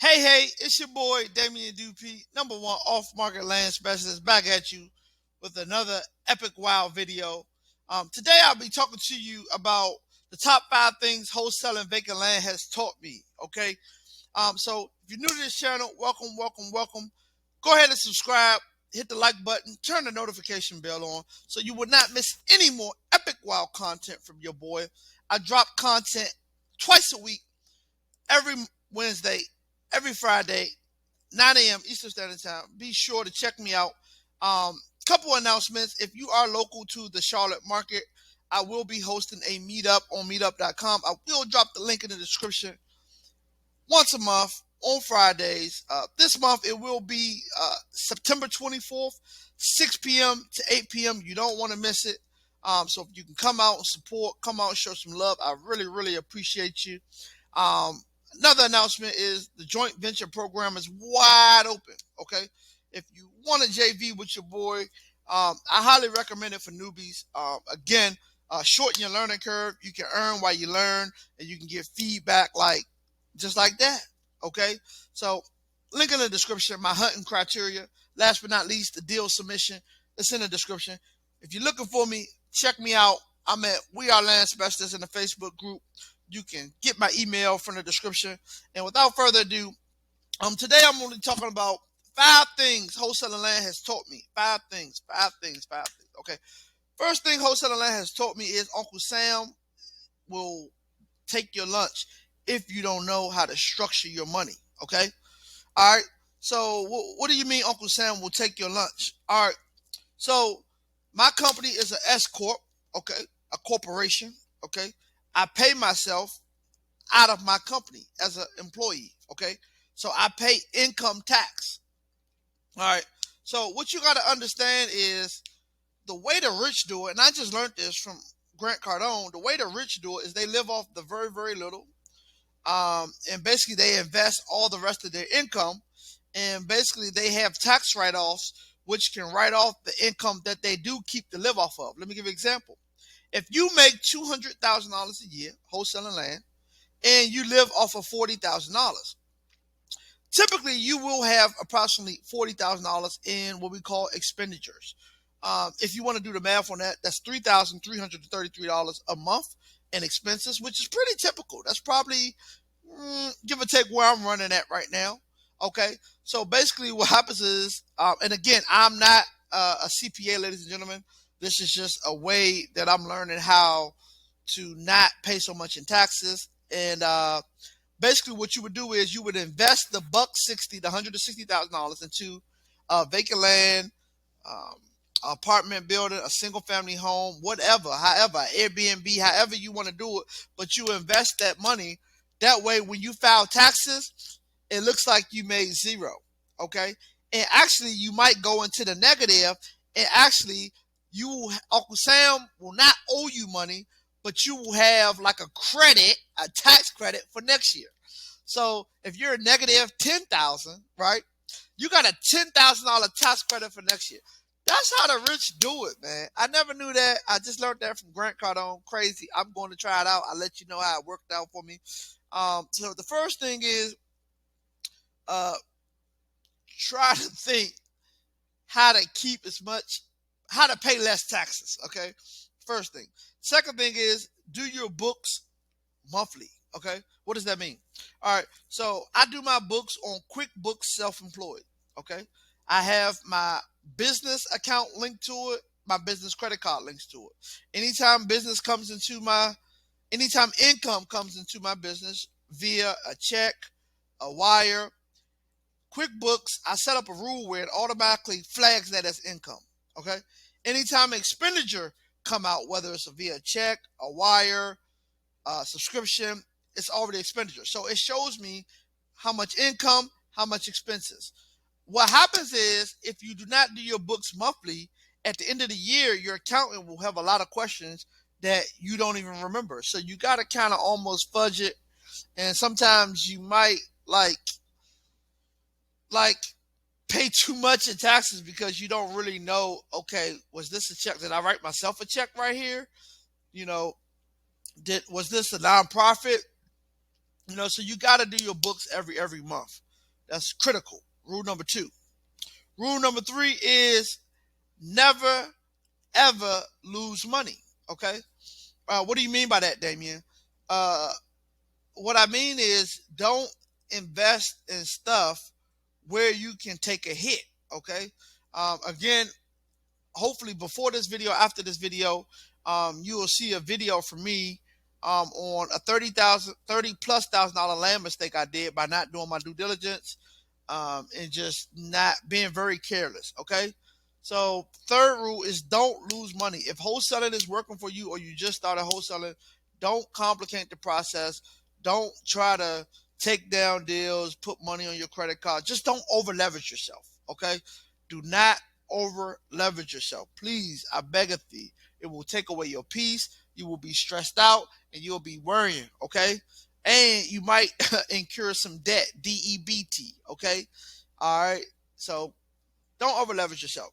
Hey, it's your boy Damien Dupee, number one off-market land specialist, back at you with another epic wow video. Today I'll be talking to you about the top 5 things wholesaling vacant land has taught me. Okay, so if you're new to this channel, welcome. Go ahead and subscribe, hit the like button, turn the notification bell on, so you will not miss any more epic wow content from your boy. I drop content twice a week, every Wednesday, every Friday, 9 a.m. Eastern Standard Time. Be sure to check me out. Couple announcements. If you are local to the Charlotte market, I will be hosting a meetup on meetup.com. I will drop the link in the description once a month on Fridays. This month it will be September 24th, 6 p.m. to 8 p.m. You don't want to miss it. So if you can come out and support, come out and show some love, I really appreciate you. Another announcement is the joint venture program is wide open. Okay, if you want a JV with your boy, I highly recommend it for newbies. Again, shorten your learning curve. You can earn while you learn, and you can get feedback just like that. Okay, so link in the description. My hunting criteria. Last but not least, the deal submission. It's in the description. If you're looking for me, check me out. I'm at We Are Land Specialists in the Facebook group. You can get my email from the description. And without further ado, today I'm only talking about 5 things wholesaling land has taught me. 5 things. Okay. First thing wholesaling land has taught me is Uncle Sam will take your lunch if you don't know how to structure your money. Okay. All right. So what do you mean Uncle Sam will take your lunch? All right. So my company is an S Corp. Okay. A corporation. Okay. I pay myself out of my company as an employee. Okay. So I pay income tax. All right. So what you got to understand is the way the rich do it, and I just learned this from Grant Cardone, the way the rich do it is they live off the very little. And basically they invest all the rest of their income. And basically they have tax write-offs, which can write off the income that they do keep to live off of. Let me give you an example. If you make $200,000 a year wholesaling land and you live off of $40,000, typically you will have approximately $40,000 in what we call expenditures. If you want to do the math on that, that's $3,333 a month in expenses, which is pretty typical. That's probably give or take where I'm running at right now. Okay, so basically what happens is, and again, I'm not a CPA, ladies and gentlemen. This is just a way that I'm learning how to not pay so much in taxes. And basically what you would do is you would invest the $160,000 to $160,000 into vacant land, apartment building, a single family home, whatever, however, Airbnb, however you want to do it. But you invest that money. That way, when you file taxes, it looks like you made zero. Okay. And actually, you might go into the negative, and actually, Uncle Sam will not owe you money, but you will have like a tax credit for next year. So if you're a negative 10,000, right, you got a $10,000 tax credit for next year. That's how the rich do it, man. I never knew that. I just learned that from Grant Cardone. Crazy. I'm going to try it out. I'll let you know how it worked out for me. So the first thing is try to think how to pay less taxes. Okay. First thing. Second thing is do your books monthly. Okay. What does that mean? All right. So I do my books on QuickBooks Self-Employed. Okay. I have my business account linked to it, my business credit card links to it. Anytime income comes into my business via a check, a wire, QuickBooks, I set up a rule where it automatically flags that as income. Okay. Anytime expenditure come out, whether it's via check, a wire, subscription, it's already expenditure. So it shows me how much income, how much expenses. What happens is if you do not do your books monthly, at the end of the year, your accountant will have a lot of questions that you don't even remember. So you got to kind of almost fudge it. And sometimes you might like pay too much in taxes because you don't really know, okay, was this a check? Did I write myself a check right here? You know, was this a nonprofit? So you got to do your books every month. That's critical. Rule number 2. Rule number 3 is never ever lose money. Okay. What do you mean by that, Damien? Uh, what I mean is don't invest in stuff where you can take a hit. Okay. Again, hopefully before this video, after this video, you will see a video from me on a $30,000+ land mistake I did by not doing my due diligence and just not being very careless. Okay. So third rule is don't lose money. If wholesaling is working for you or you just started wholesaling, don't complicate the process. Don't try to take down deals, put money on your credit card. Just don't over leverage yourself. Okay. Do not over leverage yourself. Please, I beg of thee. It will take away your peace. You will be stressed out and you'll be worrying. Okay. And you might incur some debt, DEBT. Okay. All right. So don't over leverage yourself.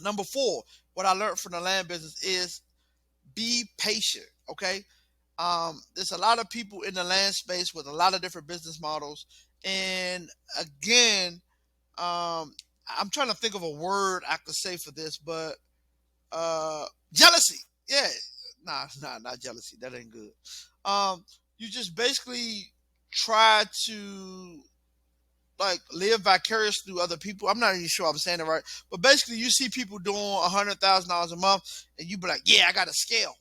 Number 4, what I learned from the land business is be patient. Okay. There's a lot of people in the land space with a lot of different business models. And again, I'm trying to think of a word I could say for this, but jealousy. Yeah. Not jealousy. That ain't good. You just basically try to like live vicarious through other people. I'm not even sure I'm saying it right, but basically you see people doing $100,000 a month and you be like, yeah, I got a scale.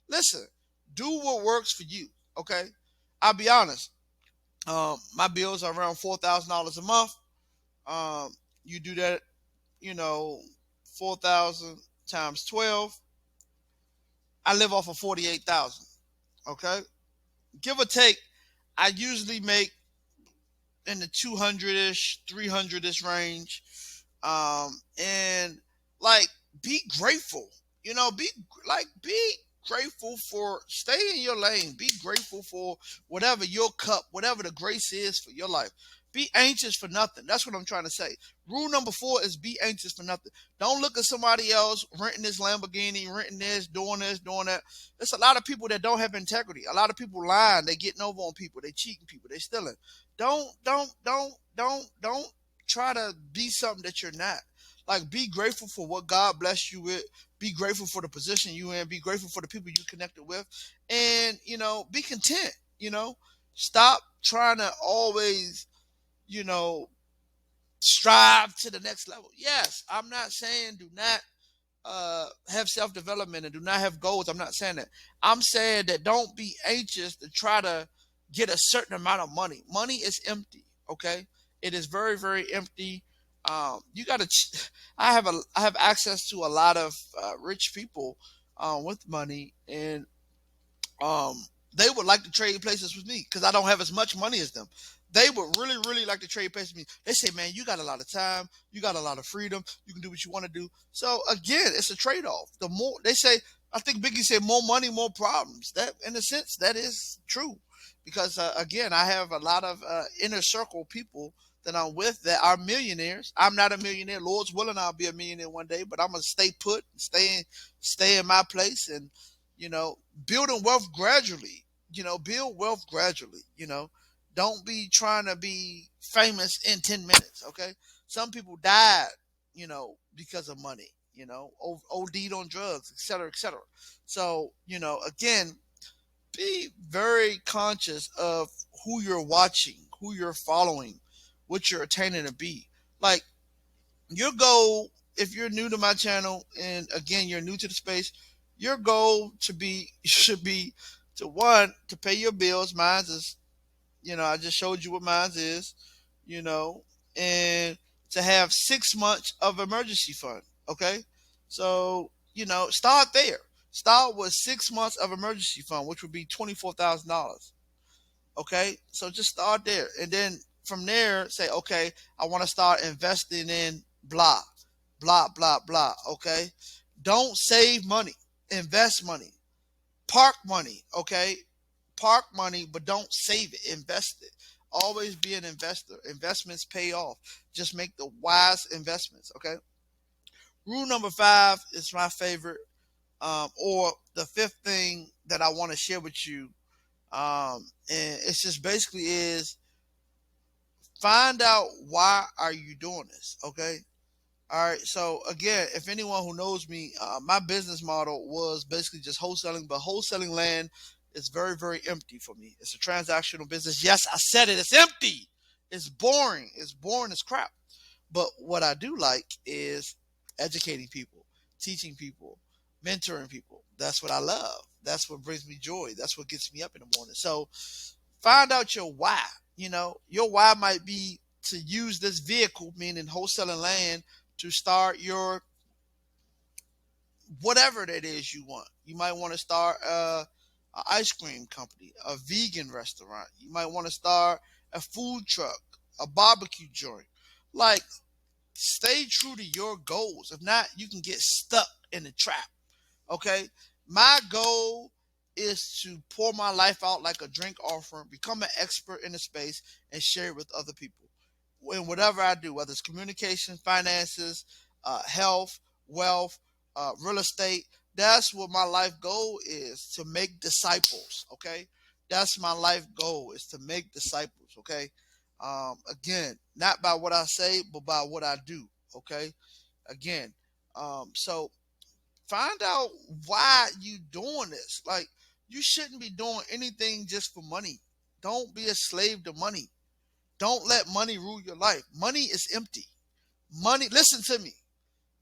Listen, do what works for you. Okay. I'll be honest. My bills are around $4,000 a month. You do that, 4,000 times 12. I live off of 48,000. Okay. Give or take, I usually make in the 200-ish, 300-ish range. And like be grateful, be grateful for stay in your lane. Be grateful for whatever your cup, whatever the grace is for your life. Be anxious for nothing. That's what I'm trying to say. Rule number 4 is be anxious for nothing. Don't look at somebody else renting this Lamborghini, renting this, doing that. There's a lot of people that don't have integrity. A lot of people lying. They getting over on people. They cheating people. They stealing. Don't try to be something that you're not. Like, be grateful for what God blessed you with. Be grateful for the position you in. Be grateful for the people you connected with, and be content. Stop trying to always, you know, strive to the next level. Yes, I'm not saying do not have self-development and do not have goals. I'm not saying that. I'm saying that don't be anxious to try to get a certain amount of money. Money is empty. Okay, it is very, very empty. You got to. I have access to a lot of rich people with money, and um, they would like to trade places with me because I don't have as much money as them. They would really, really like to trade places with me. They say, man, you got a lot of time, you got a lot of freedom, you can do what you want to do. So again, it's a trade-off. The more they say, I think Biggie said, more money, more problems. That, in a sense, that is true, because again, I have a lot of inner circle people that I'm with that are millionaires. I'm not a millionaire. Lord's willing, I'll be a millionaire one day, but I'm gonna stay put, stay in my place, and you know, building wealth gradually. Build wealth gradually. Don't be trying to be famous in 10 minutes. Okay. Some people died, because of money, OD'd on drugs, etc., etc. So, again, be very conscious of who you're watching, who you're following, what you're attaining to be. Like, your goal, if you're new to my channel and again you're new to the space, your goal should be to, one, to pay your bills. Mine is, I just showed you what mine is, you know, and to have 6 months of emergency fund. Okay. So, start there. Start with 6 months of emergency fund, which would be $24,000. Okay. So just start there. And then from there, say, okay, I want to start investing in blah, blah, blah, blah. Okay. Don't save money, invest money, park money. Okay. Park money, but don't save it, invest it. Always be an investor. Investments pay off. Just make the wise investments. Okay. Rule number 5 is my favorite, or the fifth thing that I want to share with you. And it's just basically is Find out why are you doing this. Okay. All right. So again, if anyone who knows me, my business model was basically just wholesaling, but wholesaling land is very, very empty for me. It's a transactional business. Yes, I said it. It's empty. It's boring. It's boring as crap. But what I do like is educating people, teaching people, mentoring people. That's what I love. That's what brings me joy. That's what gets me up in the morning. So find out your why. Your why might be to use this vehicle, meaning wholesaling land, to start your whatever that is you want. You might want to start a ice cream company, a vegan restaurant. You might want to start a food truck, a barbecue joint. Like, stay true to your goals. If not, you can get stuck in the trap. Okay? My goal is to pour my life out like a drink offering, become an expert in the space, and share it with other people. In whatever I do, whether it's communication, finances, health, wealth, real estate, that's what my life goal is, to make disciples. Okay? That's my life goal, is to make disciples. Okay? Again, not by what I say, but by what I do. Okay? Again, so find out why you doing this. Like, you shouldn't be doing anything just for money. Don't be a slave to money. Don't let money rule your life. Money is empty. Money, listen to me.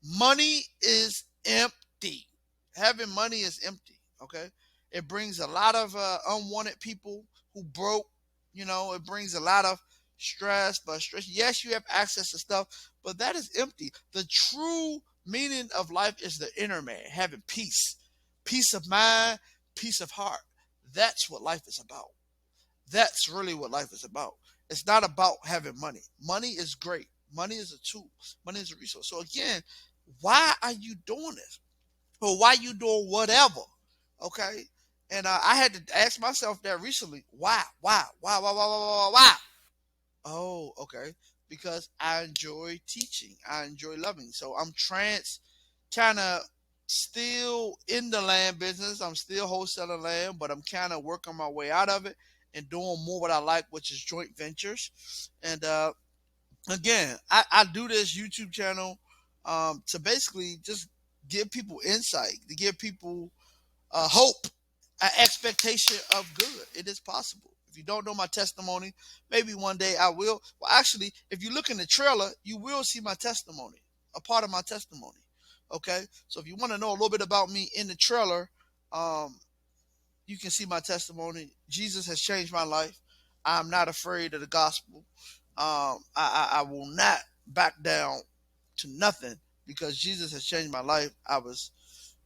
Money is empty. Having money is empty. Okay? It brings a lot of unwanted people who broke. It brings a lot of stress, frustration. Yes, you have access to stuff, but that is empty. The true meaning of life is the inner man, having peace, peace of mind, peace of heart. That's what life is about. That's really what life is about. It's not about having money. Money is great. Money is a tool. Money is a resource. So again, why are you doing this? Or why you doing whatever? Okay. And I had to ask myself that recently. Why? Why? Oh, okay. Because I enjoy teaching. I enjoy loving. So I'm kind of still in the land business. I'm still wholesaling land, but I'm kind of working my way out of it and doing more what I like, which is joint ventures. And again, I do this YouTube channel to basically just give people insight, to give people hope, an expectation of good. It is possible. If you don't know my testimony, maybe one day I will. Well, actually, if you look in the trailer, you will see my testimony, a part of my testimony. Okay, so if you want to know a little bit about me in the trailer, um, you can see my testimony. Jesus has changed my life. I'm not afraid of the gospel. I will not back down to nothing because Jesus has changed my life. I was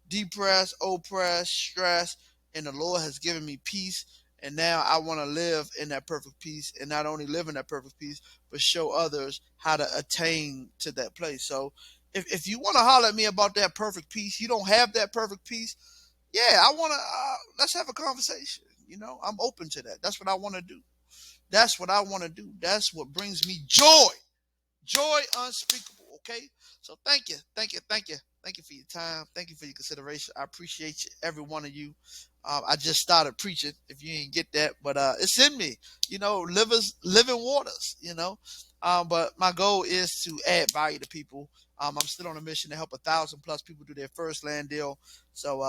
depressed, oppressed, stressed, and the Lord has given me peace. And now I want to live in that perfect peace, and not only live in that perfect peace, but show others how to attain to that place. So if you want to holler at me about that perfect peace, you don't have that perfect peace, yeah, I want to, let's have a conversation. I'm open to that. That's what I want to do. That's what I want to do. That's what brings me joy. Joy unspeakable. Okay. So thank you. Thank you. Thank you. Thank you for your time. Thank you for your consideration. I appreciate you, every one of you. I just started preaching, if you didn't get that, but it's in me, living waters. But my goal is to add value to people. I'm still on a mission to help 1,000+ people do their first land deal. So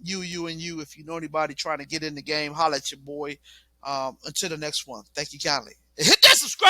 you, if you know anybody trying to get in the game, holler at your boy. Until the next one. Thank you kindly. Hit that subscribe